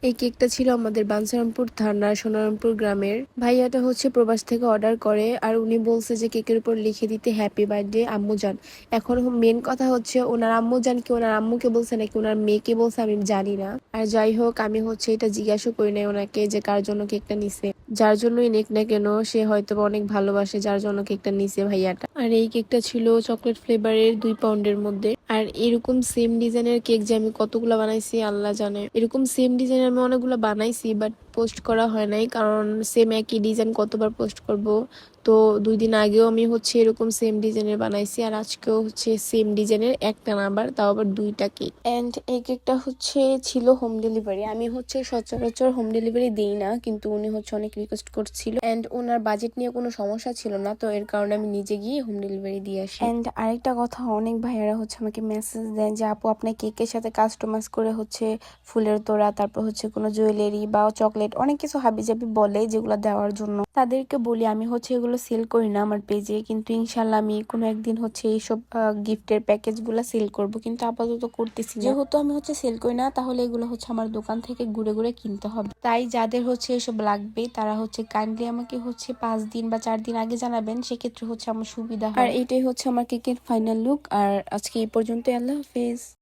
এই কেকটা ছিল আমাদের বাঞ্ছারামপুর থানার সোনারামপুর গ্রামের। ভাইয়াটা হচ্ছে প্রবাস থেকে অর্ডার করে, আর উনি বলছে যে কেকের উপর লিখে দিতে হ্যাপি বার্থডে আম্মুজান। এখন মেন কথা হচ্ছে ওনার আম্মুজান কি ওনার আম্মুকে বলছে নাকি ওনার মেয়েকে বলছে আমি জানি না। আর যাই হোক, আমি হচ্ছে এটা জিজ্ঞাসা করি নাই ওনাকে যে কার জন্য কেকটা নিছে। যার জন্যই নেক না কেন, সে হয়তো অনেক ভালোবাসে যার জন্য কেকটা নিছে ভাইয়াটা। আর এই কেকটা ছিল চকলেট ফ্লেভারের 2 পাউন্ডের মধ্যে। আর এরকম সেম ডিজাইনের কেক যে আমি কতগুলো বানাইছি আল্লাহ জানে। এরকম সেম ডিজাইনের আমি অনেকগুলো বানাইছি, বাট পোস্ট করা হয় নাই, কারণ সেম একই ডিজাইন কতবার পোস্ট করব। তো 2 দিন আগেও আমি হচ্ছে এরকম সেম ডিজাইনের বানাইছি, আর আজকেও হচ্ছে সেম ডিজাইনের একটা না, আবার তাও আবার 2টা কেক। এন্ড এই কেকটা হচ্ছে ছিল হোম ডেলিভারি। আমি হচ্ছে সচরাচর হোম ডেলিভারি দিই না, কিন্তু উনি হচ্ছে অনেক রিকোয়েস্ট করছিল, এন্ড ওনার বাজেট নিয়ে কোনো সমস্যা ছিল না, তো এর কারণে আমি নিজে গিয়ে হোম ডেলিভারি দিয়ে আসি। এন্ড আরেকটা কথা, অনেক ভাইয়ারা হচ্ছে আমাকে মেসেজ দেন যে আপু আপনার কেকের সাথে কাস্টমাইজ করে হচ্ছে ফুলের তোড়া, তারপর হচ্ছে কোনো জুয়েলারি বা চকলেট অনেক কিছু হাবিজাবি বলে যেগুলো দেওয়ার জন্য। তাদেরকে বলি আমি হচ্ছে এগুলো সেল করি না আমার পেজে, কিন্তু ইনশাল্লাহ আমি কোনো একদিন হচ্ছে এইসব গিফটের প্যাকেজ গুলা সেল করব, কিন্তু আপাতত করতেছি না। যেহেতু আমি হচ্ছে সেল করি না, তাহলে এগুলো হচ্ছে আমার দোকান থেকে ঘুরে ঘুরে কিনতে হবে। তাই যাদের হচ্ছে এসব লাগবে তারা হচ্ছে কাইন্ডলি আমাকে হচ্ছে 5 দিন বা 4 দিন আগে জানাবেন, সেক্ষেত্রে হচ্ছে আমার সুবিধা হয়। আর এটাই হচ্ছে আমার কেকের ফাইনাল লুক। আর আজকে এই পর্যন্ত, আল্লাহ হাফেজ।